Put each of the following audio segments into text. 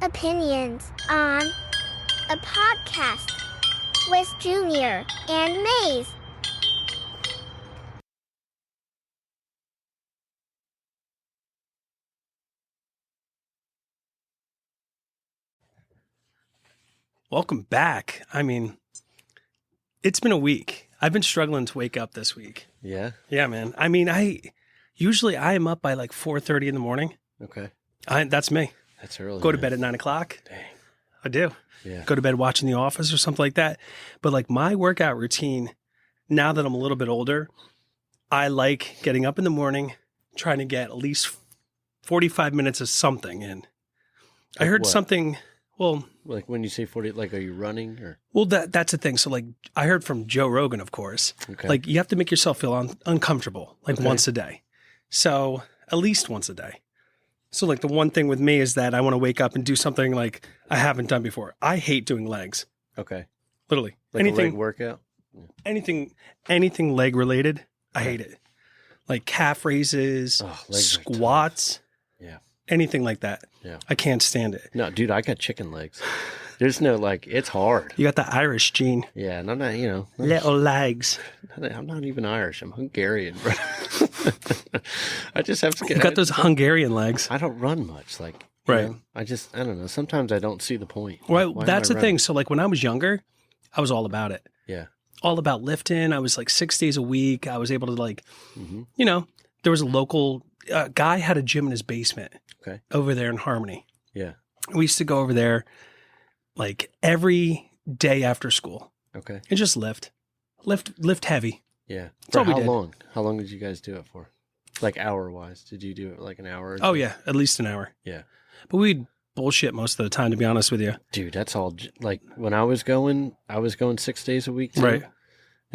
opinions on a podcast with Junior and Mase. Welcome back. I mean, it's been a week. I've been struggling to wake up this week. Yeah? Yeah, man. I mean, I am up by like 4:30 in the morning. Okay. That's me. That's early. Go to bed at 9 o'clock. Dang. I do. Yeah. Go to bed watching The Office or something like that. But like my workout routine, now that I'm a little bit older, I like getting up in the morning, trying to get at least 45 minutes of something in. I heard what? something, well, Like when you say 40, like are you running or? well, that's the thing. So like I heard from Joe Rogan, of course, Okay. like you have to make yourself feel uncomfortable, like Okay. once a day. So at least once a day. So like the one thing with me is that I want to wake up and do something like I haven't done before. I hate doing legs, Okay. literally. Like a leg workout? anything leg related, I hate it. Like calf raises, Oh, legs are tough. squats, Yeah. anything like that. Yeah. I can't stand it. No, dude, I got chicken legs. There's no like, it's hard. You got the Irish gene. Yeah. And I'm not, Little legs. I'm not even Irish. I'm Hungarian, bro. I just have to You got those Hungarian legs. I don't run much. Like, you Right. know, I don't know. Sometimes I don't see the point. Well, Why am that's I the thing. running? So like when I was younger, I was all about it. Yeah. All about lifting. I was like 6 days a week. I was able to like, hmm there was a local guy had a gym in his basement Okay. over there in Harmony. Yeah. We used to go over there like every day after school Okay. and just lift heavy. Yeah. That's all For we how did. long? How long did you guys do it for? Like hour wise? Did you do it like an hour? Or Oh two? yeah, at least an hour. Yeah. But we'd bullshit most of the time, to be honest with you. Dude, that's all. Like when I was going 6 days a week. Too. Right.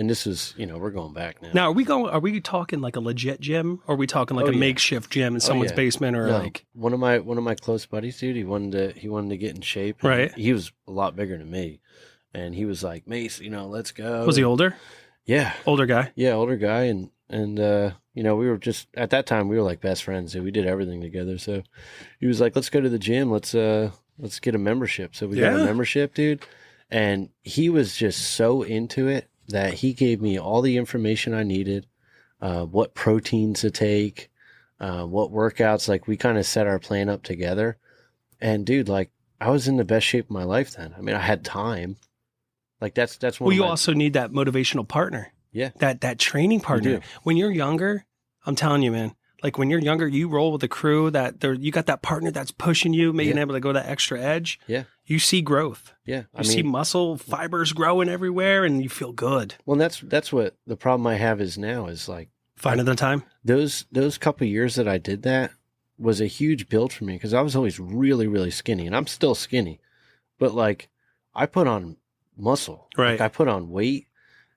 And this is, we're going back now. Now, are we talking like a legit gym, or are we talking like Oh, a yeah. makeshift gym in someone's yeah. basement, or No, like one of my close buddies, dude. He wanted to get in shape. and Right. He was a lot bigger than me, and he was like, Mase, let's go. was he older? Yeah. Older guy. Yeah, older guy, and we were just at that time we were like best friends, so we did everything together. So he was like, "Let's go to the gym. Let's get a membership." So we got a Yeah. membership, dude, and he was just so into it that he gave me all the information I needed, what proteins to take, what workouts. Like we kind of set our plan up together, and dude, like I was in the best shape of my life then. I mean, I had time. Like that's one. Well, of you my, also need that motivational partner. Yeah. That training partner. do. When you're younger, I'm telling you, man, like when you're younger, you roll with a crew you got that partner that's pushing you, being Yeah. able to go that extra edge. Yeah. You see growth. Yeah, You see muscle fibers growing everywhere and you feel good. well, that's what the problem I have is now is like. Finding the time. Those couple of years that I did that was a huge build for me because I was always really, really skinny, and I'm still skinny, but like I put on muscle, Right. Like I put on weight.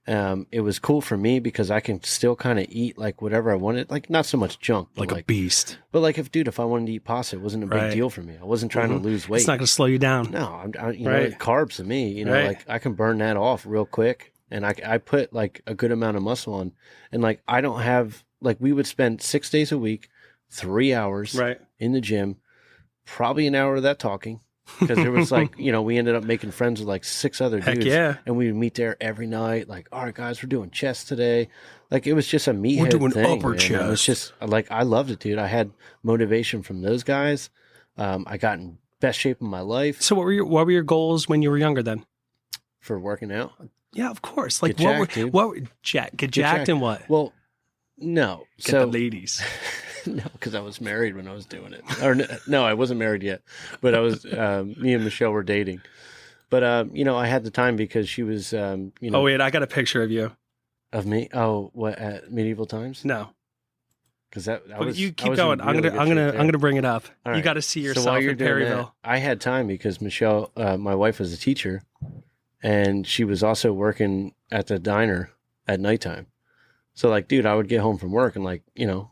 It was cool for me because I can still kind of eat like whatever I wanted, like not so much junk, but Like a beast. but like if I wanted to eat pasta, it wasn't a big Right. deal for me. I wasn't trying Mhm. to lose weight. It's not going to slow you down. No, Right. carbs to me, Right. like I can burn that off real quick, and I put like a good amount of muscle on, and like I don't have like we would spend 6 days a week, 3 hours Right. in the gym, probably an hour of that talking, because there was like we ended up making friends with like 6 other Heck dudes, yeah. and we would meet there every night. Like, all right, guys, we're doing chest today. Like it was just a meathead doing thing. upper man. It was chest. just like I loved it, dude. I had motivation from those guys. I got in best shape of my life So what were your goals when you were younger then? for working out. Yeah, of course. Like Get jacked, dude. Get jacked and what? Well, no. Get the ladies. No, because I was married when I was doing it. Or no, I wasn't married yet, but I was. Me and Michelle were dating, but I had the time because she was, Oh wait, I got a picture of you. of me. Oh, what at medieval times? No. Because I But was. you I keep was in going. I'm really gonna good I'm shape gonna there. I'm gonna bring it up. All You right. got to see So yourself while you're in doing Perryville. that, I had time because Michelle, my wife, was a teacher, and she was also working at the diner at nighttime. So like, dude, I would get home from work and like,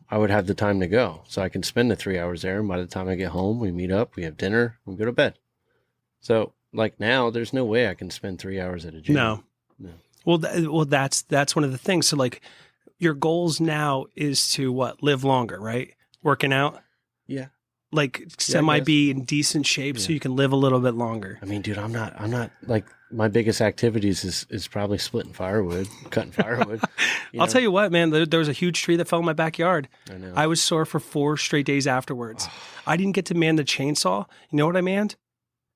I would have the time to go. So I can spend the 3 hours there. And by the time I get home, we meet up, we have dinner, we go to bed. So like now there's no way I can spend 3 hours at a gym. No. No. Well, that's one of the things. So like your goals now is to live longer, right? Working out. Yeah. like semi be in decent shape so you can live a little bit longer. I mean, dude, I'm not like my biggest activities is probably splitting firewood, cutting firewood. I'll tell you what, man, there was a huge tree that fell in my backyard. I know. I was sore for 4 straight days afterwards. I didn't get to man the chainsaw. You know what I manned?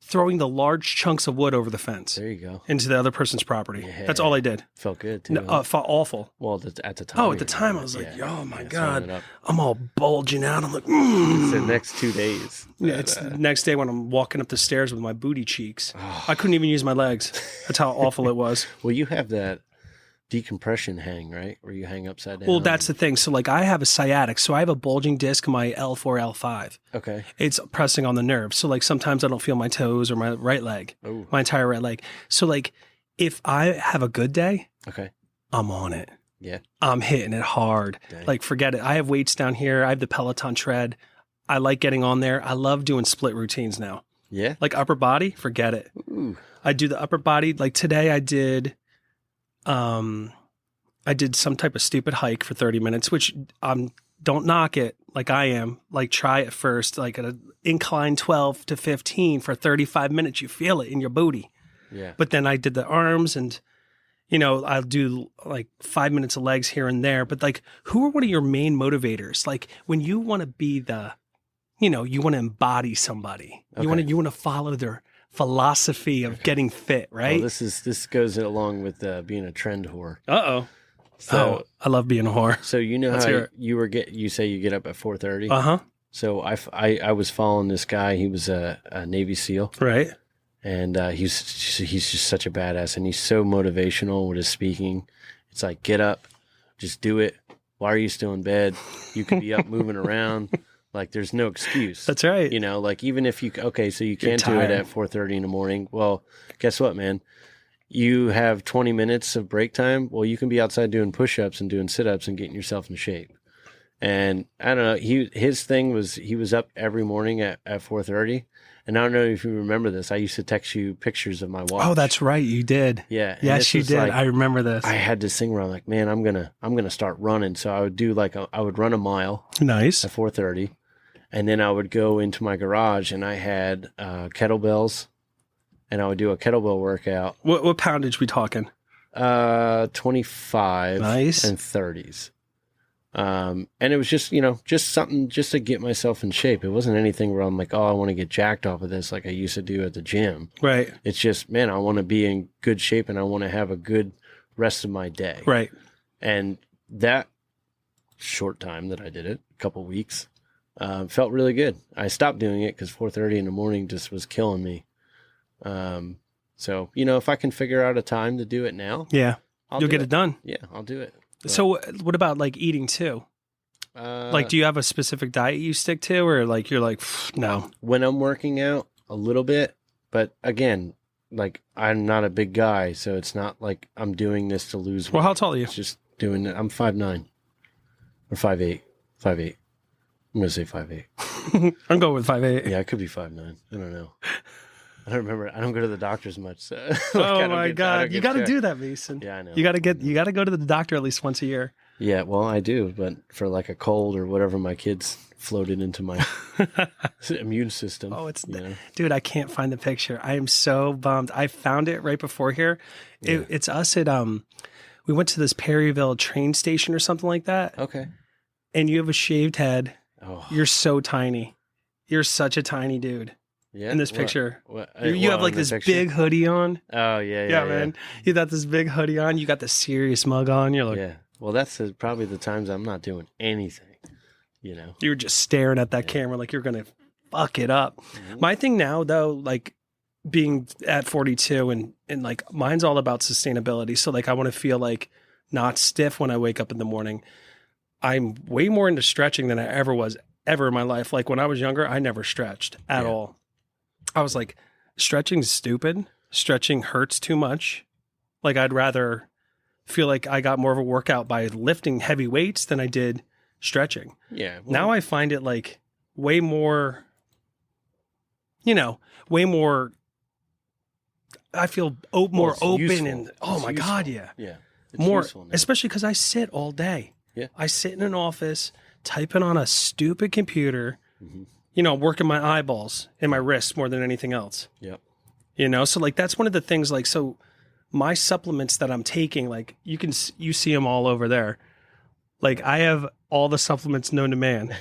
Throwing the large chunks of wood over the fence. There you go. Into the other person's property. Yeah. That's all I did. Felt good too. No, felt awful. Well, at the time. Oh, at the time, I was like, oh my God. I'm all bulging out. I'm like, It's the next 2 days. Yeah, it's the next day when I'm walking up the stairs with my booty cheeks. I couldn't even use my legs. That's how awful it was. Well, you have that decompression hang, right? Where you hang upside down. Well, that's the thing. So like I have a sciatic. So I have a bulging disc in my L4, L5. Okay. It's pressing on the nerve. So like sometimes I don't feel my toes or my right leg, my entire right leg. So like if I have a good day, I'm on it. Yeah. I'm hitting it hard. Dang. Like forget it. I have weights down here. I have the Peloton tread. I like getting on there. I love doing split routines now. Yeah. Like upper body, forget it. Ooh. I do the upper body. Like today I did some type of stupid hike for 30 minutes, which don't knock it like I am. Like try it first, like at an incline 12 to 15 for 35 minutes. You feel it in your booty. Yeah. But then I did the arms and, you know, I'll do like 5 minutes of legs here and there. But like, who are one of your main motivators? Like when you want to be you want to embody somebody, you want to follow their philosophy of getting fit, right? Well, this goes along with being a trend whore. Uh-oh. So I love being a whore. So you know how you say you get up at 4:30? Uh-huh. So I was following this guy. He was a Navy SEAL. Right. And he's just such a badass, and he's so motivational with his speaking. It's like, get up, just do it. Why are you still in bed? You could be up moving around. Like, there's no excuse. That's right. You know, like, even if so you can't do it at 4:30 in the morning. Well, guess what, man? You have 20 minutes of break time. Well, you can be outside doing push-ups and doing sit-ups and getting yourself in shape. And I don't know, his thing was he was up every morning at 4:30. And I don't know if you remember this. I used to text you pictures of my watch. Oh, that's right. You did. Yeah. Yes, you did. Like, I remember this. I had this thing where I'm like, man, I'm gonna start running. So I would do I would run a mile. Nice. At 4:30. And then I would go into my garage and I had kettlebells, and I would do a kettlebell workout. What poundage we talking? 25 nice. And 30s. And it was just something just to get myself in shape. It wasn't anything where I'm like, oh, I want to get jacked off of this like I used to do at the gym. Right. It's just, man, I want to be in good shape and I want to have a good rest of my day. Right. And that short time that I did it, a couple weeks, felt really good. I stopped doing it because 4:30 in the morning just was killing me. So, if I can figure out a time to do it now, you'll get it done. Yeah, I'll do it. But, so what about like eating too? Like, do you have a specific diet you stick to, or like you're like, no? When I'm working out, a little bit, but again, like I'm not a big guy, so it's not like I'm doing this to lose weight. Well, how tall are you? It's just doing it. I'm 5'9" or 5'8". 5'8". I'm gonna say 5'8". I'm going with 5'8". Yeah, I could be 5'9". I don't know. I don't remember. I don't go to the doctors much. So oh my God, you got to do that, Mason. Yeah, I know. You got to go to the doctor at least once a year. Yeah, well, I do, but for like a cold or whatever, my kids floated into my immune system. Oh, dude, I can't find the picture. I am so bummed. I found it right before here. It's us at we went to this Perryville train station or something like that. Okay. And you have a shaved head. Oh. You're so tiny. You're such a tiny dude. Yeah. In this picture. What? You have like this big hoodie on. Oh, yeah, man. You got this big hoodie on. You got the serious mug on. You're like, yeah. Well, that's probably the times I'm not doing anything, You were just staring at that camera like you're going to fuck it up. Mm-hmm. My thing now, though, like being at 42 and like mine's all about sustainability. So like I want to feel like not stiff when I wake up in the morning. I'm way more into stretching than I ever was ever in my life. Like when I was younger, I never stretched at all. I was like, stretching's stupid. Stretching hurts too much. Like I'd rather feel like I got more of a workout by lifting heavy weights than I did stretching. Yeah. Well, now I find it like way more, way more, I feel more open useful. and, oh my useful. God, yeah. Yeah. It's More, useful now. especially because I sit all day. Yeah. I sit in an office typing on a stupid computer, working my eyeballs and my wrists more than anything else. Yep. So like that's one of the things. Like, so my supplements that I'm taking, like you see them all over there. Like I have all the supplements known to man,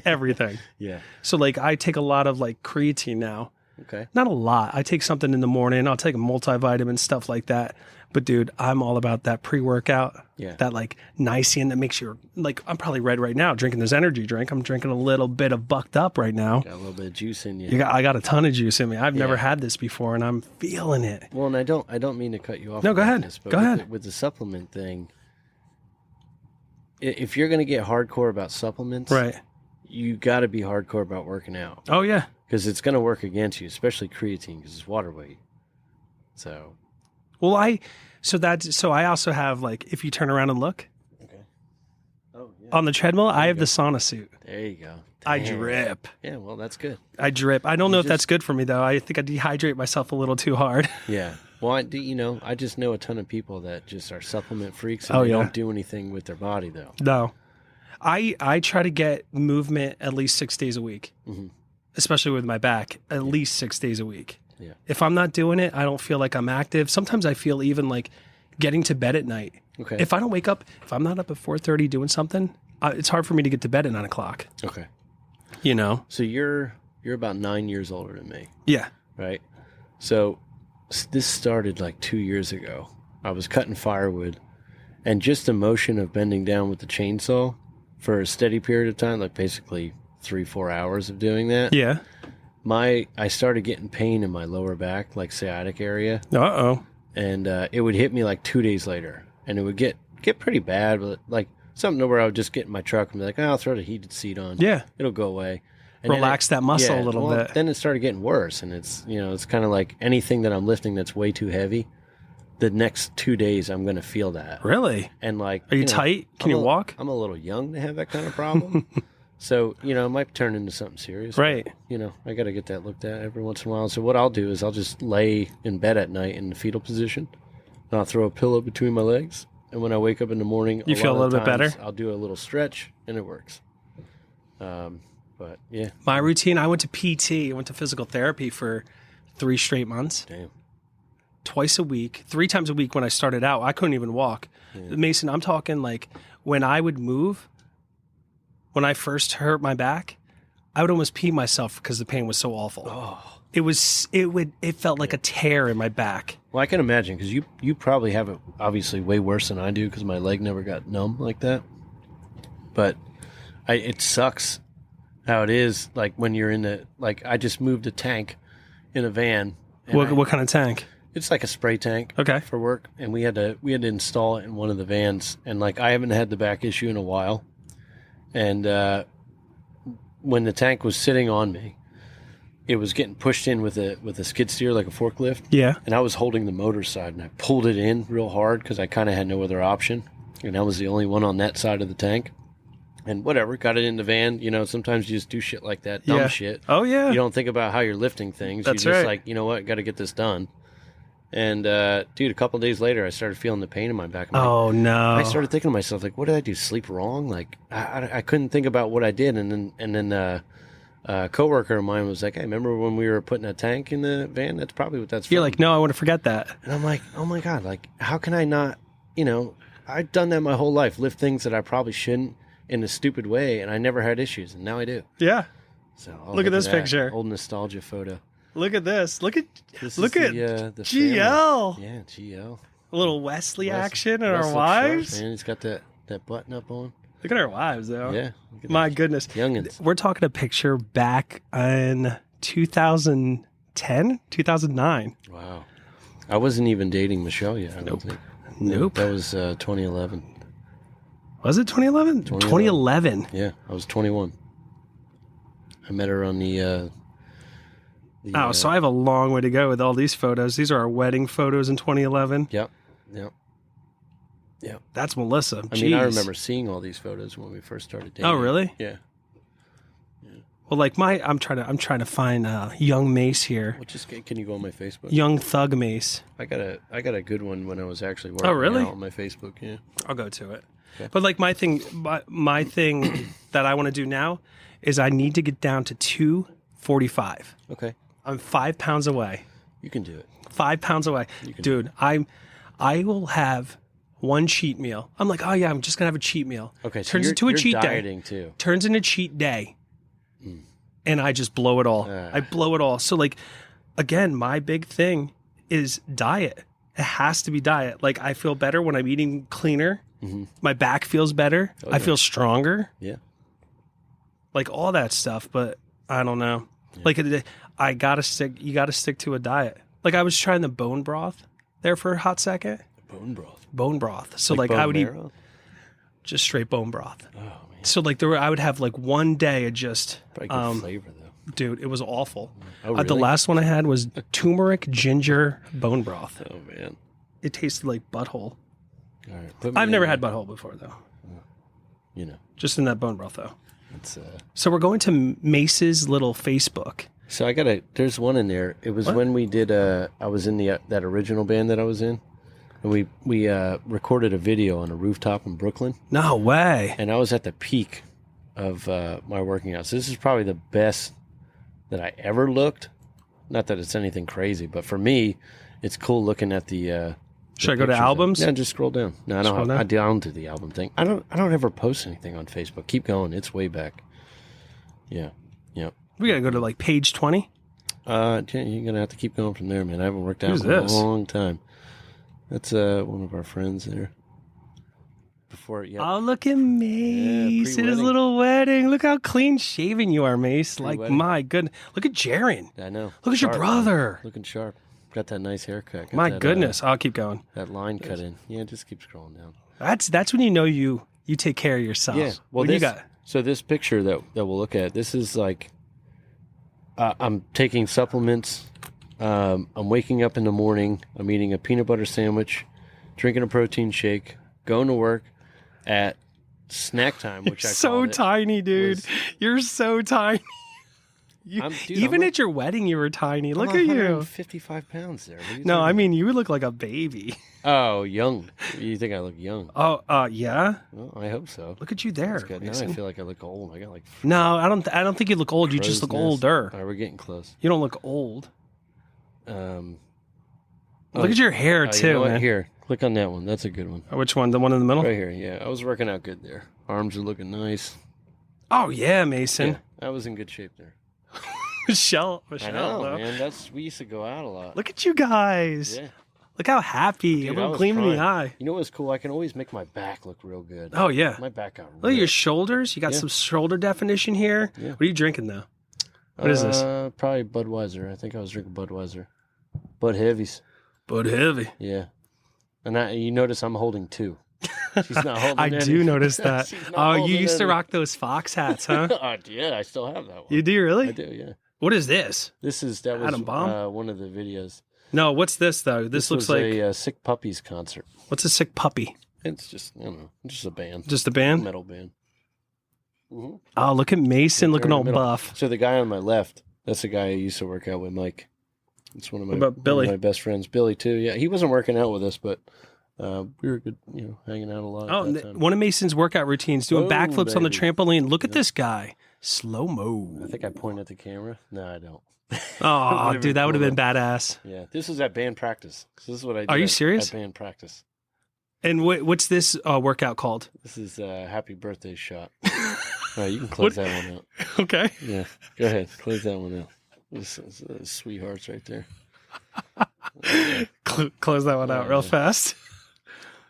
everything. Yeah. So like I take a lot of like creatine now. Okay. Not a lot. I take something in the morning. I'll take a multivitamin, stuff like that. But dude, I'm all about that pre-workout. Yeah. That like niacin that makes you like, I'm probably red right now drinking this energy drink. I'm drinking a little bit of bucked up right now. Got a little bit of juice in you. I got a ton of juice in me. I've never had this before and I'm feeling it. Well, and I don't mean to cut you off. No, go ahead. Go ahead. With the supplement thing, if you're going to get hardcore about supplements, right, you got to be hardcore about working out. Oh yeah, because it's going to work against you, especially creatine because it's water weight. So, well, I also have like if you turn around and look, okay, oh yeah, on the treadmill, I have the sauna suit. There you go. Damn. I drip. Yeah, well, that's good. I drip. I don't know if that's good for me though. I think I dehydrate myself a little too hard. Yeah. Well, I just know a ton of people that just are supplement freaks and they don't do anything with their body, though. No. I try to get movement at least 6 days a week, especially with my back, at least 6 days a week. Yeah. If I'm not doing it, I don't feel like I'm active. Sometimes I feel even like getting to bed at night. Okay. If I don't wake up, if I'm not up at 4:30 doing something, it's hard for me to get to bed at 9 o'clock. Okay. So you're about 9 years older than me. Yeah. Right? So this started like 2 years ago. I was cutting firewood, and just the motion of bending down with the chainsaw for a steady period of time, like basically 3-4 hours of doing that. Yeah. I started getting pain in my lower back, like sciatic area. Uh-oh. And it would hit me like 2 days later, and it would get pretty bad, but like something where I would just get in my truck and be like, oh, I'll throw the heated seat on. Yeah. It'll go away. And relax that muscle a little bit. Then it started getting worse, and it's it's kind of like anything that I'm lifting that's way too heavy. The next 2 days, I'm going to feel that. Really? And like, are you tight? Can you walk? I'm a little young to have that kind of problem, so it might turn into something serious. Right. But, I got to get that looked at every once in a while. So what I'll do is I'll just lay in bed at night in the fetal position, and I'll throw a pillow between my legs, and when I wake up in the morning, you feel a little bit better. I'll do a little stretch, and it works. But yeah, my routine, I went to PT, I went to physical therapy for 3 straight months. Damn. Twice a week, 3 times a week when I started out. I couldn't even walk. Yeah. Mason, I'm talking like when I would move, when I first hurt my back, I would almost pee myself because the pain was so awful. Oh. It felt like a tear in my back. Well, I can imagine because you probably have it obviously way worse than I do because my leg never got numb like that. But it sucks how it is, like when you're in the, like I just moved a tank in a van. What kind of tank? It's like a spray tank. Okay. For work, and we had to install it in one of the vans, and like I haven't had the back issue in a while, and when the tank was sitting on me, it was getting pushed in with a skid steer like a forklift. Yeah. And I was holding the motor side, and I pulled it in real hard because I kind of had no other option, and I was the only one on that side of the tank. And whatever, got it in the van. Sometimes you just do shit like that, dumb shit. Oh, yeah. You don't think about how you're lifting things. That's you're just right. like, you know what, got to get this done. And, dude, a couple of days later, I started feeling the pain in my back. Oh, no. I started thinking to myself, like, what did I do, sleep wrong? Like, I couldn't think about what I did. And then a coworker of mine was like, hey, remember when we were putting a tank in the van? That's probably what that's from. You're like, no, I want to forget that. And I'm like, oh, my God, like, how can I not, I've done that my whole life, lift things that I probably shouldn't in a stupid way, and I never had issues, and now I do. Yeah. So look at this picture. Old nostalgia photo. Look at this. Look at the GL. Family. Yeah, GL. A little Wesley action and our wives. Man, he's got that button up on. Look at our wives, though. Yeah. My goodness. Youngins. We're talking a picture back in 2010, 2009. Wow. I wasn't even dating Michelle yet, I don't think. Nope. That was 2011. Was it 2011? 2011. Yeah, I was 21. I met her on the so I have a long way to go with all these photos. These are our wedding photos in 2011. Yep. That's Melissa. I mean, I remember seeing all these photos when we first started dating. Oh, really? Yeah. Well, like I'm trying to find young Mase here. Well, can you go on my Facebook? Young Thug Mase. I got a good one when I was actually working. Oh, really? On my Facebook, yeah. I'll go to it. Okay. But like my thing that I want to do now is I need to get down to 245. Okay. I'm 5 pounds away. You can do it. 5 pounds away. Dude, I will have one cheat meal. I'm like, oh yeah, I'm just gonna have a cheat meal. Okay, so turns into a cheat dieting day. Too. Turns into cheat day. And I just blow it all. I blow it all. So like, again, my big thing is diet. It has to be diet. Like I feel better when I'm eating cleaner. My back feels better. I feel stronger. Yeah. Like all that stuff, but I don't know. Yeah. Like you gotta stick to a diet. Like I was trying the bone broth there for a hot second. Bone broth. So like I would eat just straight bone broth. Oh man. So like I would have like one day of just good flavor though. Dude, it was awful. Oh, really? The last one I had was turmeric ginger bone broth. Oh man. It tasted like butthole. All right. I've never had butthole before though. You know. Just in that bone broth though. It's So we're going to Mace's little Facebook. So there's one in there. It was when we did I was in that original band that I was in. And we recorded a video on a rooftop in Brooklyn. No way. And I was at the peak of my working out. So this is probably the best that I ever looked. Not that it's anything crazy, but for me, it's cool looking at the should I go to albums? Yeah, just scroll down. No, I don't. I down to the album thing. I don't ever post anything on Facebook. Keep going. It's way back. Yeah. We gotta go to like page 20. You're gonna have to keep going from there, man. I haven't worked out in a long time. That's one of our friends there. Before, yeah. Oh, look at Mase at his little wedding. Look how clean shaven you are, Mase. Like, my goodness. Look at Jaron. I know. Look at your brother. Man. Looking sharp. Got that nice haircut. My goodness. I'll keep going. That line cut in. Yeah, just keep scrolling down. That's when you know you take care of yourself. Yeah. Well, so this picture that we'll look at, this is like, I'm taking supplements. I'm waking up in the morning. I'm eating a peanut butter sandwich, drinking a protein shake, going to work at snack time, which You're so tiny, dude. You're so tiny. Even at your wedding, you were tiny. Look at you. 55 pounds there. No, I mean, you would look like a baby. Oh, young. You think I look young? Oh, yeah? Well, I hope so. Look at you there. That's good. Now I feel like I look old. I got like... No, I don't think you look old. You just look older. All right, we're getting close. You don't look old. Look at your hair, too, you know man. Here, click on that one. That's a good one. Which one? The one in the middle? Right here, yeah. I was working out good there. Arms are looking nice. Oh, yeah, Mason. Yeah, I was in good shape there. Michelle, I know, man. We used to go out a lot. Look at you guys. Yeah. Look how happy. Everyone gleaming in the eye. You know what's cool? I can always make my back look real good. Oh, yeah. My back got Look at your shoulders. You got some shoulder definition here. Yeah. What are you drinking, though? What is this? Probably Budweiser. I think I was drinking Budweiser. Bud Heavies. Bud Heavy. Yeah. And you notice I'm holding two. She's not holding I any. do notice that. Oh, you used to rock those Fox hats, huh? Yeah, I still have that one. You do, really? I do, yeah. What is this? That was one of the videos. No, what's this though? This looks like a Sick Puppies concert. What's a Sick Puppy? It's just just a band. Just a band? A metal band. Mm-hmm. Oh, look at Mason looking all buff. So the guy on my left, that's the guy I used to work out with, Mike. It's one of my best friends, Billy too. Yeah, he wasn't working out with us, but we were good, hanging out a lot. Oh, one of Mason's workout routines, doing backflips on the trampoline. Look at this guy. Slow mo. I think I point at the camera. No, I don't. Oh, dude, that would have been badass. Yeah, this is at band practice. So this is what I do. Are you serious? At band practice. And what's this workout called? This is Happy Birthday Shot. All right, you can close that one out. Okay. Yeah, go ahead. Close that one out. This is sweethearts right there. Close that one out real fast.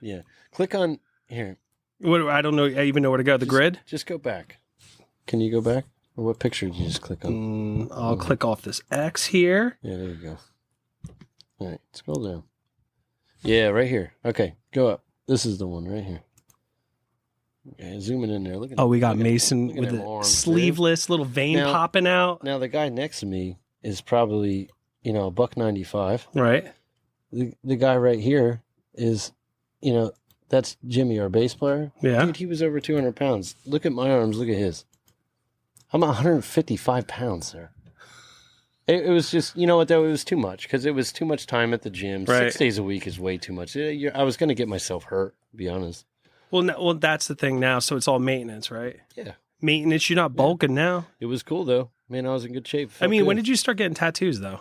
Yeah. Click on here. I don't know. I even know where to go. The grid? Just go back. Can you go back? Or what picture did you just click on? I'll click off this X here. Yeah, there you go. All right, scroll down. Yeah, right here. Okay, go up. This is the one right here. Okay, zooming in there. Look at we got Mason with the sleeveless little vein popping out. Now the guy next to me is probably, $195. Right. The guy right here is, that's Jimmy, our bass player. Yeah. Dude, he was over 200 pounds. Look at my arms. Look at his. I'm 155 pounds there. It was just, you know what, though? It was too much because it was too much time at the gym. Right. 6 days a week is way too much. I was going to get myself hurt, to be honest. Well, that's the thing now. So it's all maintenance, right? Yeah. maintenance. You're not bulking now. It was cool though. Man, I was in good shape. I mean, when did you start getting tattoos though?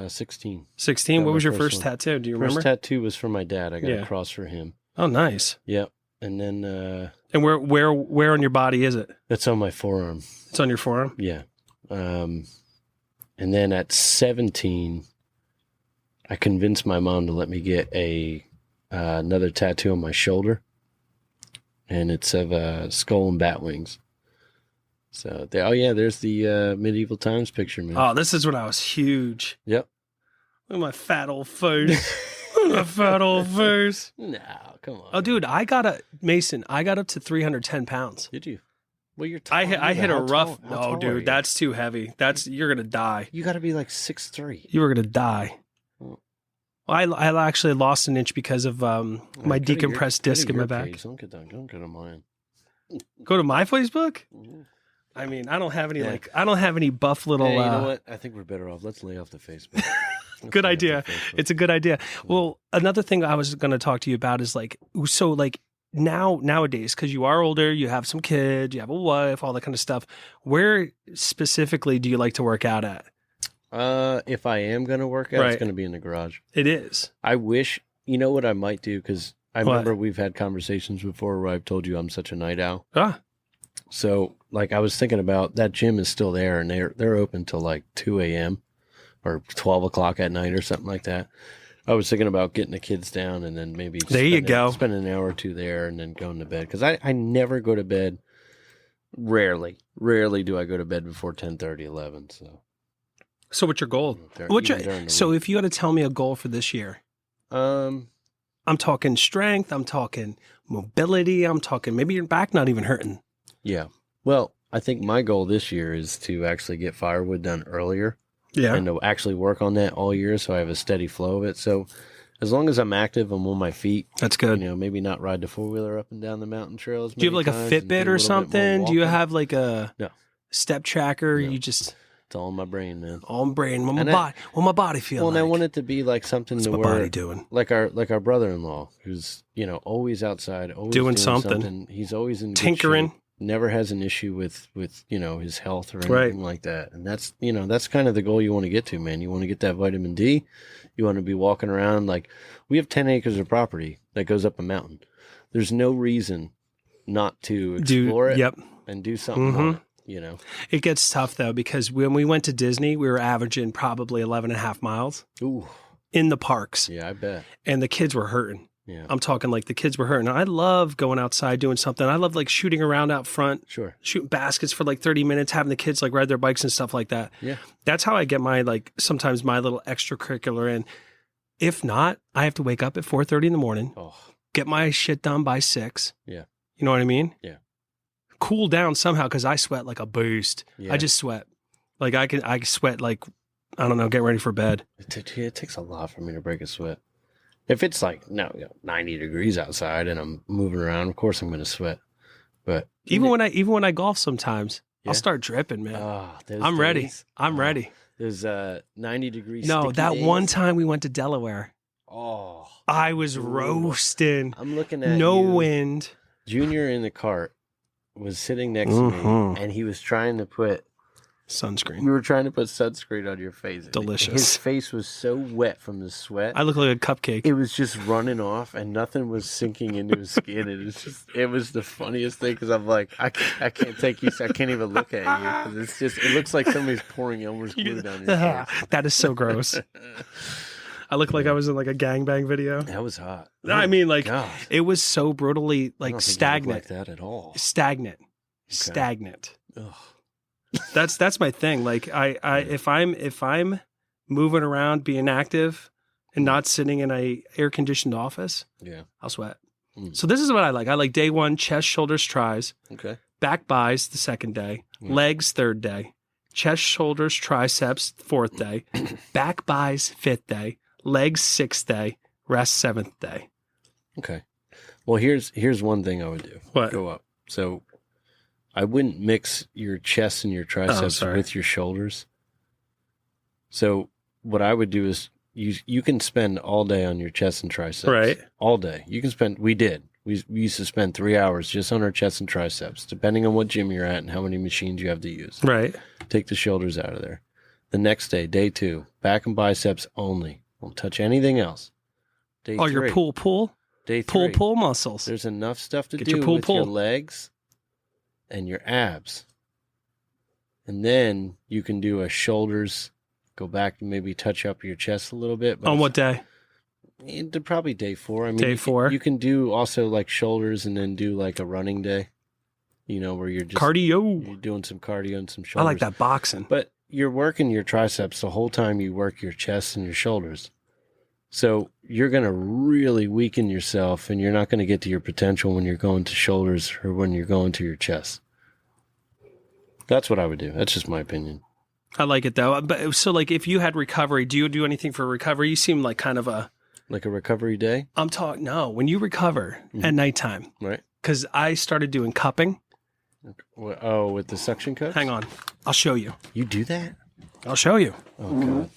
16. 16. What was your first tattoo? Do you remember? First tattoo was for my dad. I got a cross for him. Oh, nice. Yep. And then and where on your body is it? It's on my forearm. It's on your forearm? Yeah. And then at 17, I convinced my mom to let me get another tattoo on my shoulder, and it's of a skull and bat wings. So, there's the medieval times picture, man. Oh, this is when I was huge. Yep. Look at my fat old face. Look at my fat old face. No, come on. Oh, dude, I got up to 310 pounds. Did you? Well, you're tall. I hit a rough. No, dude, that's too heavy. You're gonna die. You got to be like 6'3". You were gonna die. Oh. Well, I actually lost an inch because of my decompressed disc in my back. Page. Don't get to mine. Go to my Facebook. Mm-hmm. I mean, I don't have any buff little. Hey, you know what? I think we're better off. Let's lay off the Facebook. Good idea. It's a good idea. Well, another thing I was going to talk to you about is nowadays, because you are older, you have some kids, you have a wife, all that kind of stuff. Where specifically do you like to work out at? If I am going to work out, it's going to be in the garage. It is. I wish, you know what I might do? Because I remember we've had conversations before where I've told you I'm such a night owl. So, I was thinking about that gym is still there, and they're open till 2 a.m. or 12 o'clock at night or something like that. I was thinking about getting the kids down and then maybe spend an hour or two there and then going to bed. Because I never go to bed. Rarely do I go to bed before 10:30, 11. So what's your goal? So if you had to tell me a goal for this year, I'm talking strength, I'm talking mobility, I'm talking maybe your back not even hurting. Yeah. Well, I think my goal this year is to actually get firewood done earlier. Yeah. And to actually work on that all year so I have a steady flow of it. So as long as I'm active, I'm on my feet. That's good. Maybe not ride the four-wheeler up and down the mountain trails. Do you have a Fitbit or something? Do you have a step tracker? No. You just... It's all in my brain, man. All in brain. What my body feel like. Well, and I want it to be like something What's to my where... body doing? Like our brother-in-law, who's, always outside, always doing something. He's always in tinkering. Good shape. Never has an issue with his health or anything like that. And that's that's kind of the goal you want to get to, man. You want to get that vitamin D. You want to be walking around we have 10 acres of property that goes up a mountain. There's no reason not to explore it and do something on it, It gets tough though, because when we went to Disney, we were averaging probably 11 and a half miles in the parks. Yeah, I bet. And the kids were hurting. Yeah. I'm talking the kids were hurting. I love going outside doing something. I love shooting around out front. Sure. Shooting baskets for 30 minutes, having the kids ride their bikes and stuff like that. Yeah. That's how I get my sometimes my little extracurricular in. If not, I have to wake up at 4:30 in the morning. Get my shit done by 6. Yeah. You know what I mean? Yeah. Cool down somehow because I sweat like a beast. Yeah. I just sweat. I sweat I don't know, get ready for bed. It takes a lot for me to break a sweat. If it's 90 degrees outside and I'm moving around, of course I'm going to sweat. But even when I golf sometimes, I'll start dripping, man. I'm ready. I'm ready. There's 90 degrees. No, that days. One time we went to Delaware. Oh, I was roasting. I'm looking at no wind. Junior in the cart was sitting next to me, and he was trying to put sunscreen. You were trying to put sunscreen on your face. Delicious. His face was so wet from the sweat. I looked like a cupcake. It was just running off, and nothing was sinking into his skin. It was the funniest thing because I'm like, I can't take you. I can't even look at you because it looks like somebody's pouring Elmer's glue down your face. That is so gross. I look like I was in a gangbang video. That was hot. I mean, God. It was so brutally stagnant. Like that at all. Stagnant. Okay. Stagnant. Ugh. That's my thing. If I'm moving around, being active, and not sitting in a air conditioned office, I'll sweat. So this is what I like. I like day 1, chest, shoulders, tries. Okay. Back buys the second day. Legs 3rd day. Chest, shoulders, triceps 4th day. Back buys 5th day. Legs 6th day. Rest 7th day. Okay. Well, here's one thing I would do. What? Go up. So I wouldn't mix your chest and your triceps with your shoulders. So what I would do is you can spend all day on your chest and triceps. Right. All day. You can spend, we did We used to spend 3 hours just on our chest and triceps, depending on what gym you're at and how many machines you have to use. Right. Take the shoulders out of there. The next day, day 2, back and biceps only. Don't touch anything else. Day 3. Your pull. Day 3. Pull muscles. There's enough stuff to Get do your with your legs and your abs. And then you can do a shoulders, go back and maybe touch up your chest a little bit. On what day? Probably day 4. I mean, Day 4. You can do also like shoulders and then do like a running day, where you're just cardio. You're doing some cardio and some I shoulders. like that boxing. But you're working your triceps the whole time you work your chest and your shoulders. So you're going to really weaken yourself and you're not going to get to your potential when you're going to shoulders or when you're going to your chest. That's what I would do. That's just my opinion. I like it though. But so like if you had recovery, do you do anything for recovery? You seem like kind of a recovery day? I'm talking, no, when you recover at nighttime. Right. Because I started doing cupping. Oh, with the suction cups? Hang on. I'll show you. You do that? I'll show you. Oh, God.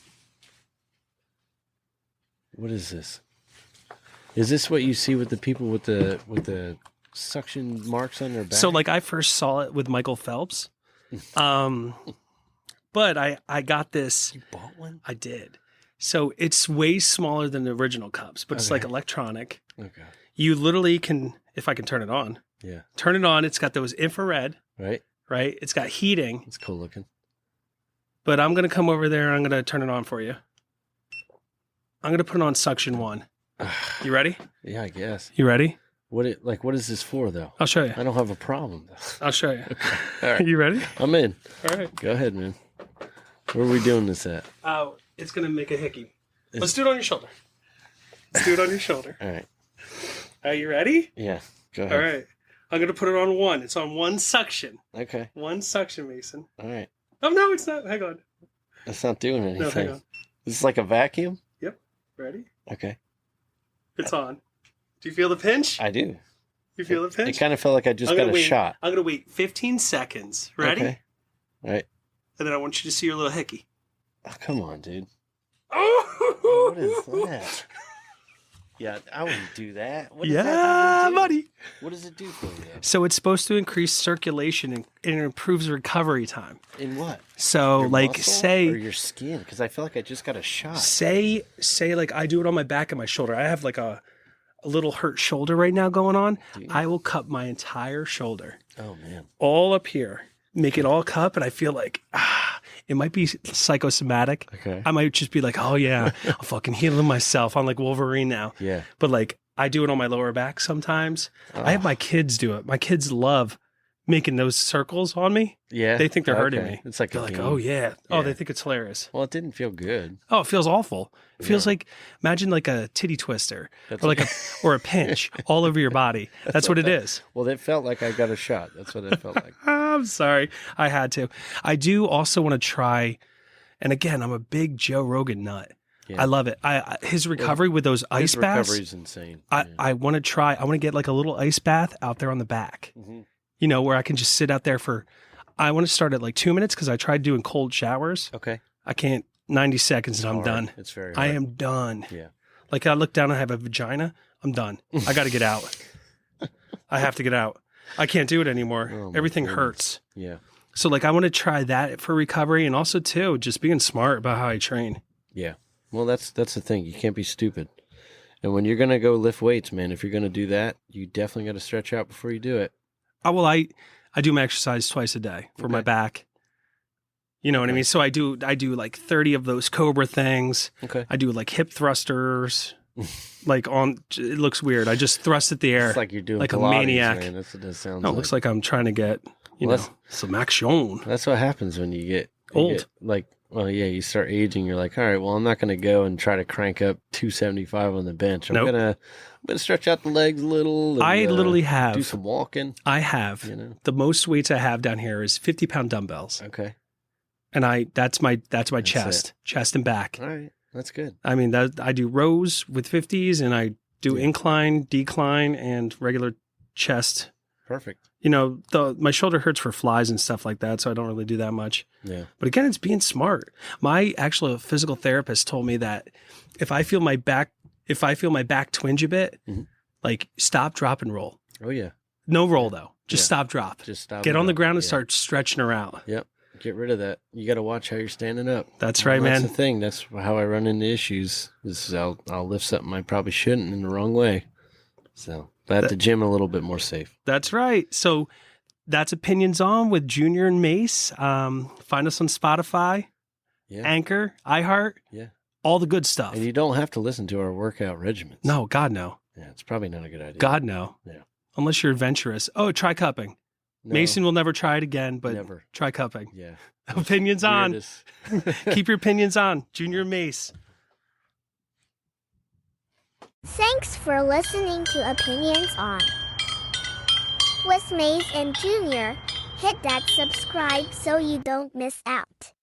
What is this? Is this what you see with the people with the suction marks on their back? So like I first saw it with Michael Phelps. But I got this. You bought one? I did. So it's way smaller than the original cups, but it's like electronic. Okay. You literally can, if I can turn it on. Yeah. Turn it on. It's got those infrared. Right. Right. It's got heating. It's cool looking. But I'm going to come over there and I'm going to turn it on for you. I'm going to put it on suction 1. You ready? Yeah, I guess. You ready? What is this for though? I'll show you. I don't have a problem though. I'll show you. Okay. All right. You ready? I'm in. All right. Go ahead, man. Where are we doing this at? It's going to make a hickey. Let's do it on your shoulder. Let's do it on your shoulder. All right. Are you ready? Yeah. Go ahead. All right. I'm going to put it on 1. It's on 1 suction. Okay. 1 suction, Mason. All right. Oh, no, it's not. Hang on. That's not doing anything. No, hang on. This is like a vacuum? Yep. Ready? Okay. It's on. Do you feel the pinch? I do. You feel the pinch? It kind of felt like I just got a shot. I'm going to wait 15 seconds. Ready? Okay. All right. And then I want you to see your little hickey. Oh, come on, dude. Oh! What is that? Yeah, I wouldn't do that. What does Yeah, that even do? buddy. What does it do for you? So it's supposed to increase circulation and it improves recovery time. In what? So Your like muscle say or your skin? Because I feel like I just got a shot. Say like I do it on my back and my shoulder. I have like a little hurt shoulder right now going on. I will cup my entire shoulder. Oh man. All up here. Make it all cup and I feel like it might be psychosomatic. Okay. I might just be like, oh yeah, I'm fucking healing myself. I'm like Wolverine now. Yeah. But like I do it on my lower back sometimes. I have my kids do it. My kids love making those circles on me. Yeah. They think they're hurting me. It's like They're a like, game. oh yeah. Oh, Yeah. they think it's hilarious. Well, it didn't feel good. Oh, it feels awful. It feels like, imagine like a titty twister or like or a pinch all over your body. That's what it is. Well, it felt like I got a shot. That's what it felt like. I'm sorry. I had to. I do also want to try, and again, I'm a big Joe Rogan nut. Yeah. I love it. His recovery with those ice His baths. recovery's insane. I want to try. I want to get like a little ice bath out there on the back. Mm-hmm. You know, where I can just sit out there for. I want to start at like 2 minutes because I tried doing cold showers. Okay. I can't. 90 seconds and I'm hard. done. It's very I hard. am done. Yeah. Like I look down and I have a vagina. I'm done. I got to get out. I have to get out. I can't do it anymore. Oh, my Everything goodness. hurts. Yeah. So like I want to try that for recovery and also too just being smart about how I train. Yeah. Well, that's the thing. You can't be stupid. And when you're going to go lift weights, man, if you're going to do that, you definitely got to stretch out before you do it. I do my exercise twice a day for my back. You know what I mean? So I do like 30 of those Cobra things. Okay. I do like hip thrusters. Like it looks weird. I just thrust at the air. It's like you're doing like Pilates, a maniac. Man. That's what that sounds No, it like. looks like I'm trying to get, you know, some action. That's what happens when you get Old. You start aging. You're like, all right, well, I'm not going to go and try to crank up 275 on the bench. I'm gonna stretch out the legs a little. And, I literally have do some walking. I have the most weights I have down here is 50-pound dumbbells. Okay. And that's my chest and back. All right, that's good. I mean, I do rows with 50s and I do incline, decline, and regular chest. Perfect. You know, my shoulder hurts for flies and stuff like that, so I don't really do that much. Yeah. But again, it's being smart. My actual physical therapist told me that if I feel my back twinge a bit, Like stop, drop, and roll. Oh yeah. No roll though. Just Yeah. stop, drop. Just stop. Get on the ground and Yeah. start stretching her out. Yep. Get rid of that. You got to watch how you're standing up. That's right, man. That's the thing. That's how I run into issues. Is I'll lift something I probably shouldn't in the wrong way. So at the gym, a little bit more safe. That's right. So that's Opinions On with Junior and Mase. Find us on Spotify, Yeah. Anchor, iHeart, Yeah. all the good stuff. And you don't have to listen to our workout regimens. No, God, no. Yeah, it's probably not a good idea. God, no. Yeah. Unless you're adventurous. Oh, try cupping. No, Mason will never try it again, but never. try cupping. Yeah. Opinions on. Weirdest. Keep your opinions on. Junior and Mase. Thanks for listening to Opinions On with Mase and Junior. Hit that subscribe so you don't miss out.